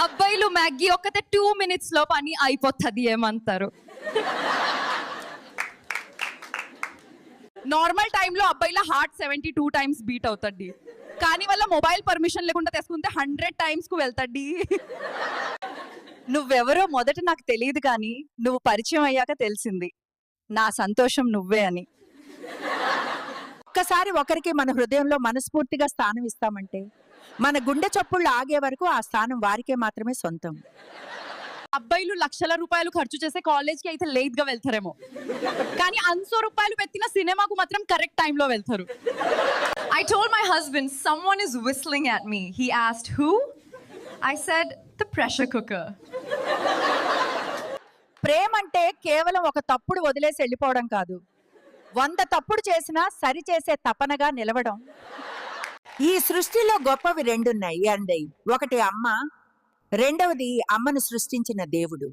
అబ్బాయిలు మ్యాగీ ఒక్కతే 2 minutes లో పని అయిపోతుంది, ఏమంటారు? నార్మల్ టైంలో అబ్బాయిల హార్ట్ 72 times బీట్ అవుతుంది, కానీ వాళ్ళ మొబైల్ పర్మిషన్ లేకుండా తీసుకుంటే 100 times కు వెళ్తాడు. నువ్వెవరో మొదట నాకు తెలియదు, కానీ నువ్వు పరిచయం అయ్యాక తెలిసింది నా సంతోషం నువ్వే అని. ఒక్కసారి ఒకరికి మన హృదయంలో మనస్ఫూర్తిగా స్థానం ఇస్తామంటే మన గుండె చప్పుళ్ళు ఆగే వరకు ఆ స్థానం వారికే మాత్రమే సొంతం. అబ్బాయిలు లక్షల రూపాయలు ఖర్చు చేసే కాలేజ్కి అయితే లేట్ గా వెళ్తారేమో, కానీ 100 రూపాయలు పెట్టిన సినిమాకు మాత్రం కరెక్ట్ టైంలో వెళ్తారు. I told my husband someone is whistling at me. He asked who? I said the pressure cooker. ప్రేమ అంటే కేవలం ఒక తప్పుడు వదిలేసి వెళ్ళిపోవడం కాదు, 100 తప్పుడు చేసినా సరి చేసే తపనగా నిలవడం. ఈ సృష్టిలో గొప్పవి రెండున్నాయి అండి. ఒకటి అమ్మ, రెండవది అమ్మను సృష్టించిన దేవుడు.